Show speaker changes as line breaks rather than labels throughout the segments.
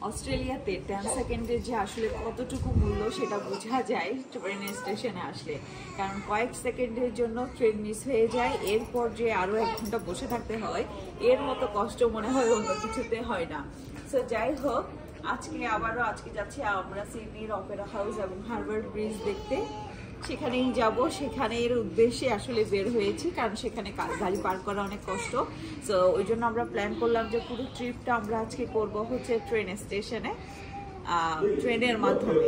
অস্ট্রেলিয়াতে 10 সেকেন্ডের যে আসলে কতটুকু মূল্য সেটা বোঝা যায় ট্রেন স্টেশনে আসলে, কারণ কয়েক সেকেন্ডের জন্য ট্রেন মিস হয়ে যায়, এরপর যে আরও 1 ঘন্টা বসে থাকতে হয়, এর মতো কষ্ট মনে হয় অন্য কিছুতে হয় না। সো যাই হোক, আজকে যাচ্ছি আমরা সিডনির অপেরা হাউস এবং হারবার ব্রিজ দেখতে। সেখানেই যাব, সেখানের উদ্দেশ্যে আসলে বের হয়েছি, কারণ সেখানে গাড়ি পার্ক করা অনেক কষ্ট। সো ওই জন্য আমরা প্ল্যান করলাম যে পুরো ট্রিপটা আমরা আজকে করবো হচ্ছে ট্রেন স্টেশনে, ট্রেনের মাধ্যমে।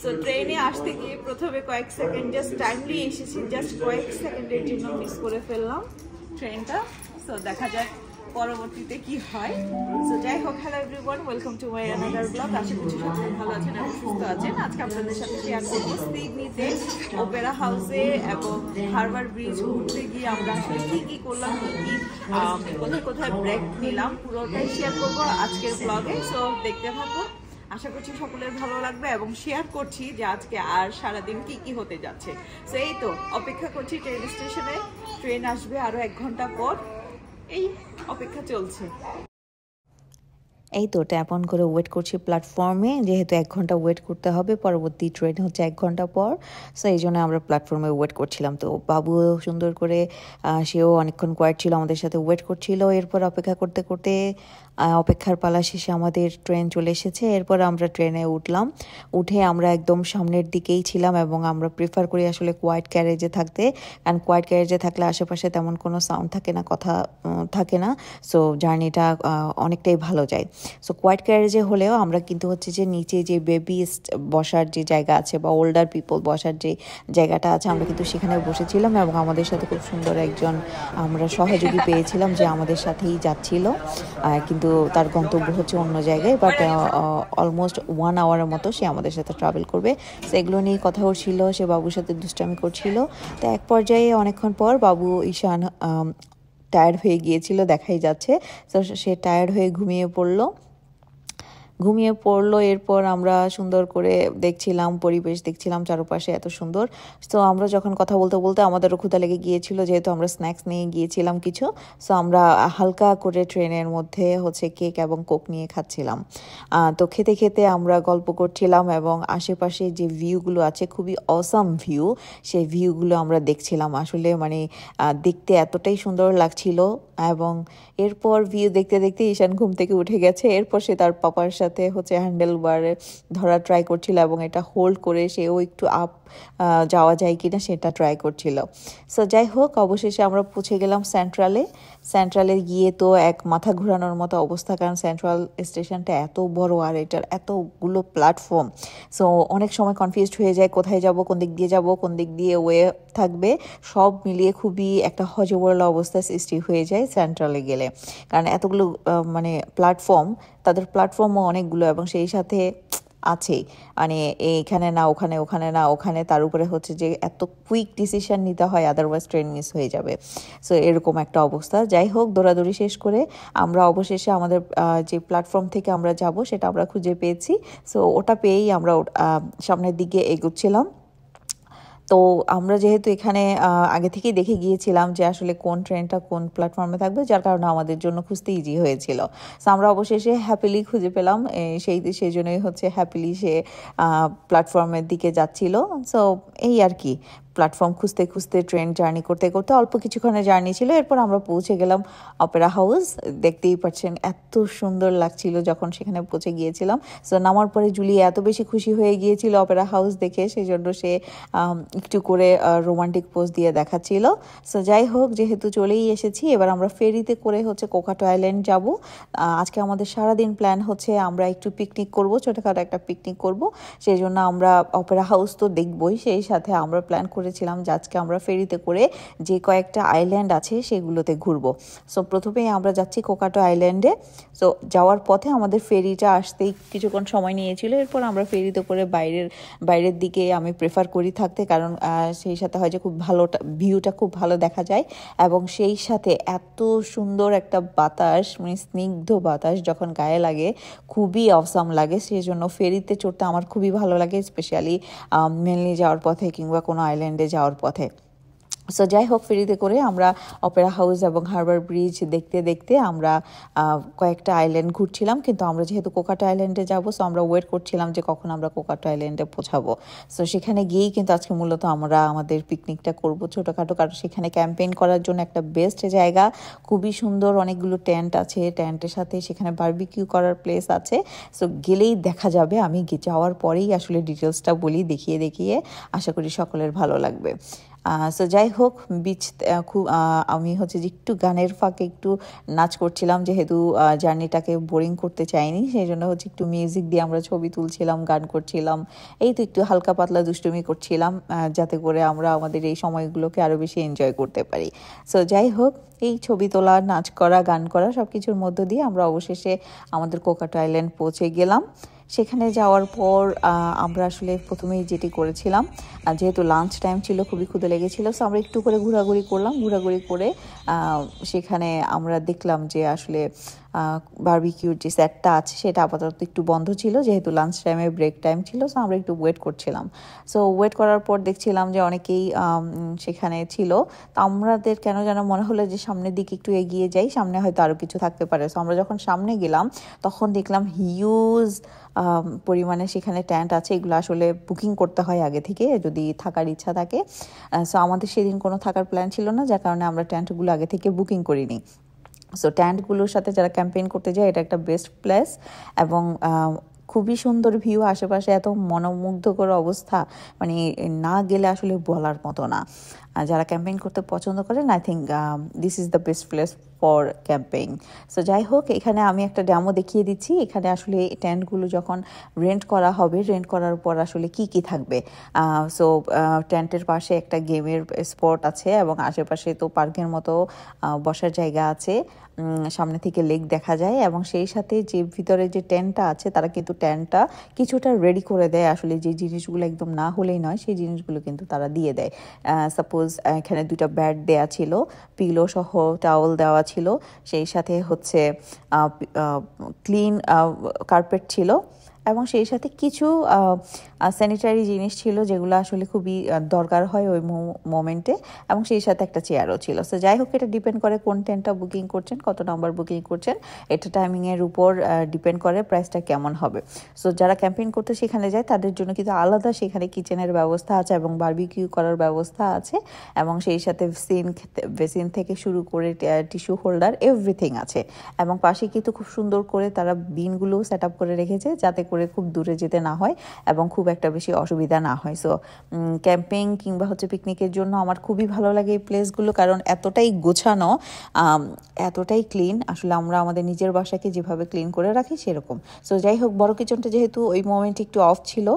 সো ট্রেনে আসতে গিয়ে প্রথমে কয়েক সেকেন্ড জাস্ট টাইমলি এসেছি, জাস্ট কয়েক সেকেন্ডের জন্য মিস করে ফেললাম ট্রেনটা। সো দেখা যাক পরবর্তীতে কি হয়। সো যাই হোক, hello everyone, welcome to my another blog. আশা করছি সকলে ভালো আছেন এবং সুস্থ আছেন। আজকে আপনাদের সাথে শেয়ার করবো সিডনিতে অপেরা হাউসে এবং হারবার ব্রিজ ঘুরতে গিয়ে আমরা আসলে কি কি করলাম, কোথায় কোথায় ব্রেক নিলাম, পুরোটাই শেয়ার করবো আজকের ব্লগে। সো দেখতে থাকুন, আশা করছি সকলের ভালো লাগবে এবং শেয়ার করছি যে আজকে আর সারাদিন কি কি হতে যাচ্ছে। সো এই তো অপেক্ষা করছি ট্রেন স্টেশনে, ট্রেন আসবে আরো 1 ঘন্টা পর, এই অপেক্ষা চলছে।
এই তো ট্যাপ অন করে ওয়েট করছি প্ল্যাটফর্মে, যেহেতু 1 ঘন্টা ওয়েট করতে হবে, পরবর্তী ট্রেন হচ্ছে 1 ঘন্টা পর। সো এই জন্য আমরা প্ল্যাটফর্মে ওয়েট করছিলাম। তো বাবু সুন্দর করে সেও অনেকক্ষণ কোয়াইট ছিল, আমাদের সাথে ওয়েট করছিল। এরপর অপেক্ষা করতে করতে অপেক্ষার পালা শেষে আমাদের ট্রেন চলে এসেছে। এরপর আমরা ট্রেনে উঠে আমরা একদম সামনের দিকেই ছিলাম এবং আমরা প্রিফার করি আসলে কোয়াইট ক্যারেজে থাকতে, কারণ কোয়াইট ক্যারেজে থাকলে আশেপাশে তেমন কোনো সাউন্ড থাকে না, কথা থাকে না। সো জার্নিটা অনেকটাই ভালো যায়। সো কোয়াইট ক্যারেজে হলেও আমরা কিন্তু হচ্ছে যে নিচে যে বেবি বসার যে জায়গা আছে বা ওল্ডার পিপল বসার যে জায়গাটা আছে, আমরা কিন্তু সেখানে বসেছিলাম এবং আমাদের সাথে খুব সুন্দর একজন আমরা সহযোগী পেয়েছিলাম যে আমাদের সাথেই যাচ্ছিল, কিন্তু তার গন্তব্য হচ্ছে অন্য জায়গায়, বাট অলমোস্ট 1 আওয়ারের মতো সে আমাদের সাথে ট্রাভেল করবে। সো এগুলো নিয়ে কথা হচ্ছিল, সে বাবুর সাথে দুষ্টামি করছিল। তো এক পর্যায়ে অনেকক্ষণ পর বাবু ঈশান টায়ার্ড হয়ে গিয়েছিল, দেখাই যাচ্ছে। তো সে টায়ার্ড হয়ে ঘুমিয়ে পড়লো। এরপর আমরা সুন্দর করে দেখছিলাম, পরিবেশ দেখছিলাম, চারপাশে এত সুন্দর। তো আমরা যখন কথা বলতে বলতে আমাদেরও ক্ষুধা লেগে গিয়েছিল, যেহেতু আমরা স্ন্যাক্স নিয়ে গিয়েছিলাম কিছু। সো আমরা হালকা করে ট্রেনের মধ্যে হচ্ছে কেক এবং কোক নিয়ে খাচ্ছিলাম। তো খেতে খেতে আমরা গল্প করছিলাম এবং আশেপাশে যে ভিউগুলো আছে, খুবই অসাম ভিউ, সেই ভিউগুলো আমরা দেখছিলাম। আসলে মানে দেখতে এতটাই সুন্দর লাগছিল। এবং এরপর ভিউ দেখতে দেখতে ঈশান ঘুম থেকে উঠে গেছে। এরপর সে তার পাপার সাথে হচ্ছে হ্যান্ডেল বারে ধরা ট্রাই করছিল এবং এটা হোল্ড করে সেও একটু আপ যাওয়া যায় কিনা সেটা ট্রাই করছিল। সো যাই হোক, অবশেষে আমরা পৌঁছে গেলাম সেন্ট্রালে গিয়ে তো এক মাথা ঘোরানোর মতো অবস্থা, কারণ সেন্ট্রাল স্টেশনটা এত বড় আর এটার এতগুলো প্ল্যাটফর্ম। সো অনেক সময় কনফিউজড হয়ে যায়, কোথায় যাব, কোন দিক দিয়ে যাব, কোন দিক দিয়ে ওয়ে থাকবে, সব মিলিয়ে খুবই একটা হজবরল অবস্থা সৃষ্টি হয়ে যায় সেন্ট্রালে গেলে, কারণ এতগুলো মানে প্ল্যাটফর্ম, তাদের প্ল্যাটফর্মও অনেকগুলো এবং সেই সাথে আছে মানে এইখানে না ওখানে, ওখানে না ওখানে, তার উপরে হচ্ছে যে এত কুইক ডিসিশন নিতে হয়, আদারওয়াইজ ট্রেন মিস হয়ে যাবে। সো এরকম একটা অবস্থা। যাই হোক, দৌড়াদৌড়ি শেষ করে আমরা অবশেষে আমাদের যে প্ল্যাটফর্ম থেকে আমরা যাব সেটা আমরা খুঁজে পেয়েছি। সো ওটা পেয়েই আমরা সামনের দিকে এগোচ্ছিলাম। তো আমরা যেহেতু এখানে আগে থেকেই দেখে গিয়েছিলাম যে আসলে কোন ট্রেনটা কোন প্ল্যাটফর্মে থাকবে, যার কারণে আমাদের জন্য খুঁজতে ইজি হয়েছিল। সো আমরা অবশেষে হ্যাপিলি খুঁজে পেলাম, সেই জন্যই হচ্ছে হ্যাপিলি সে প্ল্যাটফর্মের দিকে যাচ্ছিল। সো এই আর কি, প্ল্যাটফর্ম খুঁজতে খুঁজতে ট্রেন জার্নি করতে করতে অল্প কিছুক্ষণের জার্নি ছিল। এরপর আমরা পৌঁছে গেলাম অপেরা হাউস। দেখতেই পাচ্ছেন এত সুন্দর লাগছিল যখন সেখানে পৌঁছে গিয়েছিলাম। সো নামার পরে জুলি এত বেশি খুশি হয়ে গিয়েছিল অপেরা হাউস দেখে, সেই জন্য সে একটু করে রোমান্টিক পোজ দিয়ে দেখাচ্ছিল। সো যাই হোক, যেহেতু চলেই এসেছি, এবার আমরা ফেরিতে করে হচ্ছে কোকাটো আইল্যান্ড যাব। আজকে আমাদের সারাদিন প্ল্যান হচ্ছে আমরা একটু পিকনিক করব, ছোটোখাটো একটা পিকনিক করব। সেই জন্য আমরা অপেরা হাউস তো দেখবই, সেই সাথে আমরা প্ল্যান করেছিলাম যে আজকে আমরা ফেরিতে করে যে কয়েকটা আইল্যান্ড আছে সেগুলোতে ঘুরবো। সো প্রথমেই আমরা যাচ্ছি কোকাটো আইল্যান্ডে। সো যাওয়ার পথে আমাদের ফেরিটা আসতেই কিছুক্ষণ সময় নিয়েছিল। এরপর আমরা ফেরিতে করে বাইরের দিকে আমি প্রেফার করি থাকতে, কারণ সেই সাথে হয় যে খুব ভালো ভিউটা খুব ভালো দেখা যায় এবং সেই সাথে এত সুন্দর একটা বাতাস, মানে স্নিগ্ধ বাতাস যখন গায়ে লাগে খুবই অসাম লাগে। সেই জন্য ফেরিতে চড়তে আমার খুবই ভালো লাগে, স্পেশালি মেনলি যাওয়ার পথে কিংবা কোনো আইল্যান্ডে যাওয়ার পথে। সো যাই হোক, ফেরিতে করে আমরা অপেরা হাউস এবং হারবার ব্রিজ দেখতে দেখতে আমরা কয়েকটা আইল্যান্ড ঘুরছিলাম, কিন্তু আমরা যেহেতু কোকাটো আইল্যান্ডে যাবো, সো আমরা ওয়েট করছিলাম যে কখন আমরা কোকাটো আইল্যান্ডে পৌঁছাবো। সো সেখানে গিয়েই কিন্তু আজকে মূলত আমরা আমাদের পিকনিকটা করবো ছোটোখাটো, কারণ সেখানে ক্যাম্পেইন করার জন্য একটা বেস্ট জায়গা, খুবই সুন্দর, অনেকগুলো টেন্ট আছে, টেন্টের সাথে সেখানে বারবিকিউ করার প্লেস আছে। সো গেলেই দেখা যাবে, আমি যাওয়ার পরেই আসলে ডিটেলসটা বলি, দেখিয়ে দেখিয়ে, আশা করি সকলের ভালো লাগবে। সো যাই হোক, বিচ খুব আমি হচ্ছে যে একটু গানের ফাঁকে একটু নাচ করছিলাম, যেহেতু জার্নিটাকে বোরিং করতে চাইনি, সেই জন্য হচ্ছে একটু মিউজিক দিয়ে আমরা ছবি তুলছিলাম, গান করছিলাম, এই তো একটু হালকা পাতলা দুষ্টুমি করছিলাম, যাতে করে আমরা আমাদের এই সময়গুলোকে আরও বেশি এনজয় করতে পারি। সো যাই হোক, এই ছবি তোলা, নাচ করা, গান করা সব কিছুর মধ্য দিয়ে আমরা অবশেষে আমাদের কোকাটো আইল্যান্ড পৌঁছে গেলাম। সেখানে যাওয়ার পর আমরা আসলে প্রথমেই যেটি করেছিলাম, যেহেতু লাঞ্চ টাইম ছিল, খুবই ক্ষুধা লেগেছিল, সো আমরা একটু করে ঘোরাঘুরি করলাম। ঘোরাঘুরি করে সেখানে আমরা দেখলাম যে আসলে বারবিকিউর যে সেটটা আছে সেটা আপাতত একটু বন্ধ ছিল, যেহেতু লাঞ্চ টাইমে ব্রেক টাইম ছিল, সো আমরা একটু ওয়েট করছিলাম। সো ওয়েট করার পর দেখছিলাম যে অনেকেই সেখানে ছিল, তো আমাদের কেন যেন মনে হলো যে সামনের দিকে একটু এগিয়ে যাই, সামনে হয়তো আরও কিছু থাকতে পারে। সো আমরা যখন সামনে গেলাম তখন দেখলাম হিউজ পরিমাণে সেখানে ট্যান্ট আছে, এগুলো আসলে বুকিং করতে হয় আগে থেকে যদি থাকার ইচ্ছা থাকে। সো আমাদের সেদিন কোনো থাকার প্ল্যান ছিল না, যার কারণে আমরা ট্যান্টগুলো আগে থেকে বুকিং করিনি। সো ট্যান্টগুলোর সাথে যারা ক্যাম্পেইন করতে যায়, এটা একটা বেস্ট প্লেস, এবং খুবই সুন্দর ভিউ, আশেপাশে এত মনোমুগ্ধকর অবস্থা, মানে না গেলে আসলে বলার মতো না। যারা ক্যাম্পেইন করতে পছন্দ করেন, I think this is the best place for campaign. So যাই হোক, এখানে আমি একটা ডেমো দেখিয়ে দিচ্ছি। এখানে আসলে টেন্টগুলো যখন রেন্ট করা হবে, রেন্ট করার পর আসলে কি কি থাকবে। সো টেন্টের পাশে একটা গেমের স্পট আছে, এবং আশেপাশে তো পার্কের মতো বসার জায়গা আছে, সামনে থেকে লেক দেখা যায়, এবং সেই সাথে যে ভিতরে যে টেন্টটা আছে, তারা কিন্তু টেন্টটা কিছুটা রেডি করে দেয়, আসলে যে জিনিসগুলো একদম না হলেই নয় সেই জিনিসগুলো কিন্তু তারা দিয়ে দেয়। সাপোজ এখানে 2টা বেড দেয়া ছিল, পিলো সহ টাওয়েল দেওয়া ছিল, সেই সাথে হচ্ছে ক্লিন কার্পেট ছিল, এবং সেই সাথে কিছু স্যানিটারি জিনিস ছিল যেগুলো আসলে খুবই দরকার হয় ওই মোমেন্টে, এবং সেই সাথে একটা চেয়ারও ছিল। সো যাই হোক, এটা ডিপেন্ড করে কোন টেন্টটা বুকিং করছেন, কত নাম্বার বুকিং করছেন, এটা টাইমিংয়ের উপর ডিপেন্ড করে প্রাইসটা কেমন হবে। সো যারা ক্যাম্পেইন করতে সেখানে যায় তাদের জন্য কিন্তু আলাদা সেখানে কিচেনের ব্যবস্থা আছে, এবং বারবিকিউ করার ব্যবস্থা আছে, এবং সেই সাথে বেসিন থেকে শুরু করে টিস্যু হোল্ডার এভরিথিং আছে, এবং পাশে কিন্তু খুব সুন্দর করে তারা বিনগুলো সেট আপ করে রেখেছে, যাতে করে খুব দূরে যেতে না হয় এবং খুব একটা বেশি অসুবিধা না হয়। সো ক্যাম্পিং কিংবা হচ্ছে পিকনিকের জন্য আমার খুবই ভালো লাগে এই প্লেসগুলো, কারণ এতটাই গোছানো, এতটাই ক্লিন, আসলে আমরা আমাদের নিজের বাসাকে যেভাবে ক্লিন করে রাখি সেরকম। সো যাই হোক, বড় কিচেনটা যেহেতু ওই মোমেন্টে একটু অফ ছিল,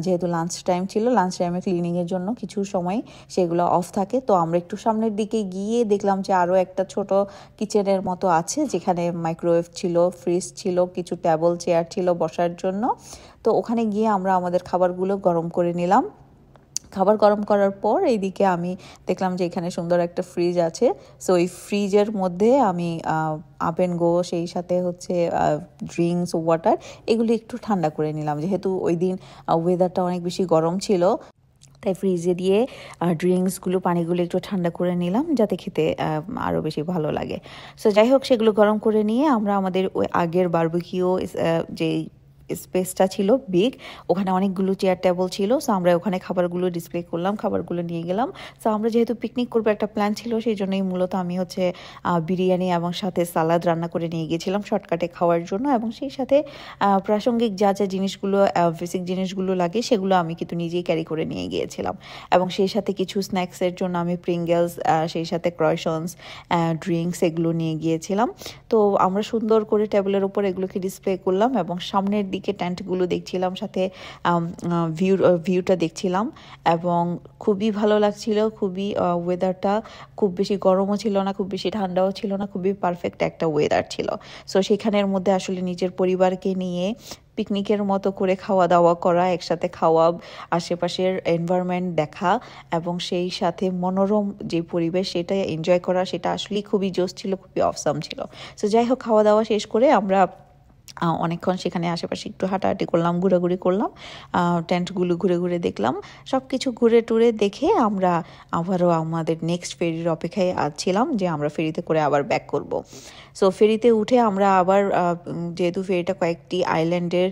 যেহেতু লাঞ্চ টাইম ছিল, লাঞ্চ টাইমে ক্লিনিংয়ের জন্য কিছু সময় সেগুলো অফ থাকে, তো আমরা একটু সামনের দিকে গিয়ে দেখলাম যে আরও একটা ছোট কিচেনের মতো আছে, যেখানে মাইক্রোওয়েভ ছিল, ফ্রিজ ছিল, কিছু টেবল চেয়ার ছিল বসার জন্য। তো ওখানে গিয়ে আমরা আমাদের খাবারগুলো গরম করে নিলাম। খাবার গরম করার পর এইদিকে আমি দেখলাম যে এখানে সুন্দর একটা ফ্রিজ আছে। সো এই ফ্রিজের মধ্যে আমি আপ অ্যান্ড গো, সেই সাথে হচ্ছে ড্রিঙ্কস, ওয়াটার, এগুলি একটু ঠান্ডা করে নিলাম, যেহেতু ওই দিন ওয়েদারটা অনেক বেশি গরম ছিল, তাই ফ্রিজে দিয়ে ড্রিঙ্কসগুলো, পানিগুলো একটু ঠান্ডা করে নিলাম, যাতে খেতে আরও বেশি ভালো লাগে। সো যাই হোক, সেগুলো গরম করে নিয়ে আমরা আমাদের ওই আগের বারবিকিউ যেই স্পেসটা ছিল বিগ, ওখানে অনেকগুলো চেয়ার টেবল ছিল। সো আমরা ওখানে খাবারগুলো ডিসপ্লে করলাম, খাবারগুলো নিয়ে গেলাম। সো আমরা যেহেতু পিকনিক করবো একটা প্ল্যান ছিল, সেই জন্যই মূলত আমি হচ্ছে বিরিয়ানি এবং সাথে সালাদ রান্না করে নিয়ে গিয়েছিলাম শর্টকাটে খাওয়ার জন্য, এবং সেই সাথে প্রাসঙ্গিক যা যা জিনিসগুলো, বেসিক জিনিসগুলো লাগে সেগুলো আমি কিন্তু নিজেই ক্যারি করে নিয়ে গিয়েছিলাম, এবং সেই সাথে কিছু স্ন্যাক্সের জন্য আমি প্রিঙ্গেলস, সেই সাথে ক্রয়শনস, ড্রিঙ্কস, এগুলো নিয়ে গিয়েছিলাম। তো আমরা সুন্দর করে টেবিলের উপর এগুলোকে ডিসপ্লে করলাম, এবং সামনের দিকে টেন্টগুলো দেখছিলাম, সাথে ভিউটা দেখছিলাম, এবং খুবই ভালো লাগছিল। খুবই ওয়েদারটা খুব বেশি গরমও ছিল না, খুব বেশি ঠান্ডাও ছিল না, খুবই পারফেক্ট একটা ওয়েদার ছিল। সো সেখানের মধ্যে আসলে নিজের পরিবারকে নিয়ে পিকনিকের মতো করে খাওয়া দাওয়া করা, একসাথে খাওয়া, আশেপাশের এনভায়রনমেন্ট দেখা, এবং সেই সাথে মনোরম যে পরিবেশ সেটা এনজয় করা, সেটা আসলেই খুবই জোশ ছিল, খুবই অসাম ছিল। সো যাই হোক, খাওয়া দাওয়া শেষ করে আমরা অনেকক্ষণ সেখানে আশেপাশে একটু হাঁটাহাঁটি করলাম, ঘোরাঘুরি করলাম, টেন্টগুলো ঘুরে ঘুরে দেখলাম। সব কিছু ঘুরে টুরে দেখে আমরা আবারও আমাদের নেক্সট ফেরির অপেক্ষায় ছিলাম যে আমরা ফেরিতে করে আবার ব্যাক করব। সো ফেরিতে উঠে আমরা আবার যেহেতু ফেরিটা কয়েকটি আইল্যান্ডের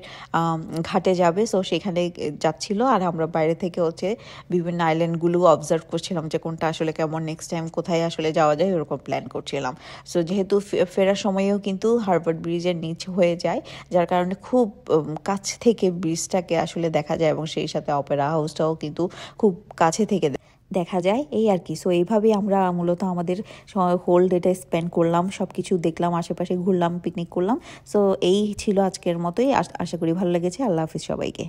ঘাটে যাবে, সো সেখানে যাচ্ছিল, আর আমরা বাইরে থেকে হচ্ছে বিভিন্ন আইল্যান্ডগুলো অবজার্ভ করছিলাম যে কোনটা আসলে কেমন, নেক্সট টাইম কোথায় আসলে যাওয়া যায় ওরকম প্ল্যান করছিলাম। সো যেহেতু ফেরার সময়ও কিন্তু হারবার ব্রিজের নিচ হয়ে যায়, যার কারণে খুব কাছ থেকে ব্রিজটাকে আসলে দেখা যায়, এবং সেই সাথে অপেরা হাউসটাও কিন্তু খুব কাছে থেকে দেখা যায়, এই আর কি। সো এইভাবেই আমরা মূলত আমাদের হোল ডেটা স্পেন্ড করলাম, সব কিছু দেখলাম, আশেপাশে ঘুরলাম, পিকনিক করলাম। সো এই ছিল আজকের মতোই। আশা করি ভালো লেগেছে। আল্লাহ হাফিজ সবাইকে।